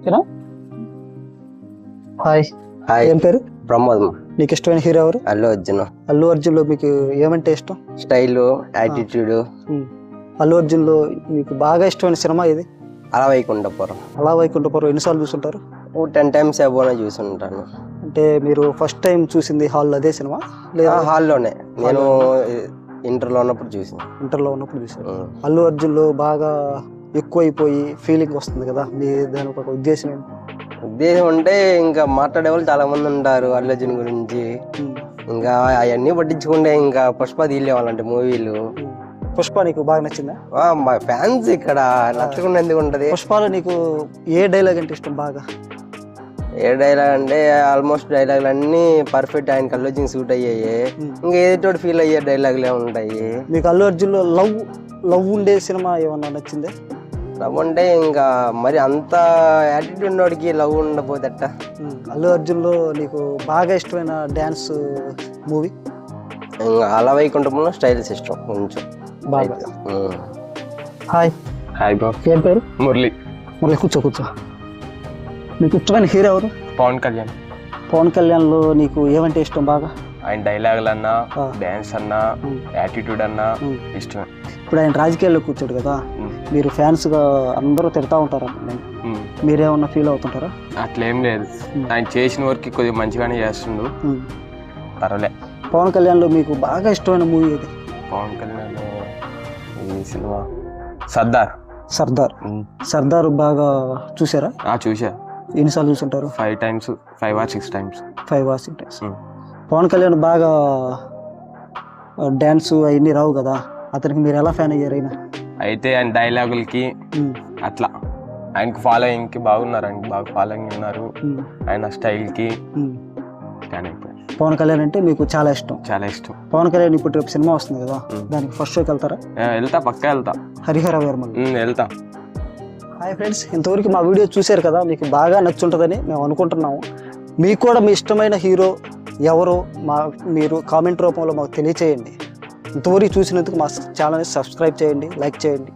ఓకేనా? Hi. Hi. ఏం పేరు? ప్రమోద్. నీకు ఇష్టమైన హీరో ఎవరు? అల్లు అర్జున్. అల్లు అర్జున్లో మీకు ఏమంటే ఇష్టం? Style, attitude. అల్లు అర్జున్లో మీకు బాగా ఇష్టమైన సినిమా ఇది? అలా వైకుంఠపురం. అలా వైకుంఠపురం ఎన్నిసార్లు చూసుంటారు? 10 times అబోనే చూసుంటాను. అంటే మీరు ఫస్ట్ టైం చూసింది హాల్లో అదే సినిమా లేదా? హాల్లోనే. నేను ఇంటర్లో ఉన్నప్పుడు చూసాను. ఇంటర్లో ఉన్నప్పుడు చూసాను. అల్లు అర్జున్లో బాగా ఎక్కువైపోయి ఫీలింగ్ వస్తుంది కదా, మీ దాని ఒక ఉద్దేశం ఏంటి? ఉద్దేశం అంటే ఇంకా మాట్లాడే వాళ్ళు చాలా మంది ఉంటారు అల్లు అర్జున్ గురించి. ఇంకా అవన్నీ పట్టించుకుంటే ఇంకా పుష్ప తీయలేవాలంటే మూవీలు. పుష్ప నీకు బాగా నచ్చిందా? మా ఫ్యాన్స్ ఇక్కడ నచ్చకుండా ఎందుకు ఉంటది? పుష్పలో నీకు ఏ డైలాగ్ అంటే ఇష్టం బాగా? ఏ డైలాగ్ అంటే ఆల్మోస్ట్ డైలాగులు అన్నీ పర్ఫెక్ట్, ఆయన అల్లు అర్జున్ సూట్ అయ్యాయి. ఇంకా ఏదో ఫీల్ అయ్యే డైలాగులే ఉంటాయి. మీకు అల్లు అర్జున్లో లవ్ ఉండే సినిమా ఏమన్నా నచ్చిందే? లవ్ అంటే ఇంకా మరి అంత యాటిట్యూడ్ ఉన్నోడికి లవ్ ఉండబోదట. అల్లు అర్జున్లో నీకు బాగా ఇష్టమైన డ్యాన్స్ మూవీ? ఇంకా అలా వైకుంఠంలో స్టైల్స్ ఇష్టం కొంచెం బాగా. హాయ్. Hi bro. ఏం పేరు? మురళి. మురళి, కూర్చో. నీకు ఇష్టమైన హీరో ఎవరు? పవన్ కళ్యాణ్. పవన్ కళ్యాణ్లో నీకు ఏమంటే ఇష్టం బాగా? ఆయన డైలాగులు అన్నా, డ్యాన్స్ అన్నా, యాటిట్యూడ్ అన్నా ఇష్టం. ఇప్పుడు ఆయన రాజకీయాల్లో కూర్చోడు కదా, మీరు ఫ్యాన్స్గా అందరూ తిడతా ఉంటారు, మీరేమన్నా ఫీల్ అవుతుంటారా? అట్లేం లేదు, ఆయన చేసిన వర్క్ కొద్దిగా మంచిగానే చేస్తుండు, పర్వాలే. పవన్ కళ్యాణ్లో మీకు బాగా ఇష్టమైన మూవీ ఏది? పవన్ కళ్యాణ్ ఈ సినిమా సర్దార్ బాగా చూసారా? చూసా. ఎన్నిసార్లు చూసుంటారు? 5 times, 5 or 6 times. 5 or 6 times. Pawan Kalyan బాగా డ్యాన్స్ అవన్నీ రావు కదా, అతనికి మీరు ఎలా ఫ్యాన్ అయ్యారు? అయితే ఆయన డైలాగులకి అట్లా ఆయనకు ఫాలోయింగ్కి బాగున్నారు, ఆయనకి బాగా ఫాలోయింగ్ ఉన్నారు, ఆయన స్టైల్కి ఫ్యాన్ అయిపోయారు. పవన్ కళ్యాణ్ అంటే మీకు చాలా ఇష్టం? చాలా ఇష్టం. పవన్ కళ్యాణ్ ఇప్పుడు రేపు సినిమా వస్తుంది కదా, దానికి ఫస్ట్ షోకి వెళ్తారా? వెళ్తా, పక్కా వెళ్తా. హరిహర వీరమల్లు వెళ్తా. హాయ్ ఫ్రెండ్స్, ఇంతవరకు మా వీడియో చూశారు కదా, మీకు బాగా నచ్చుంటుందని మేము అనుకుంటున్నాము. మీకు కూడా మీ ఇష్టమైన హీరో ఎవరో మీరు కామెంట్ రూపంలో మాకు తెలియచేయండి. ఇంతవరకు చూసినందుకు మా ఛానల్ని సబ్స్క్రైబ్ చేయండి, లైక్ చేయండి.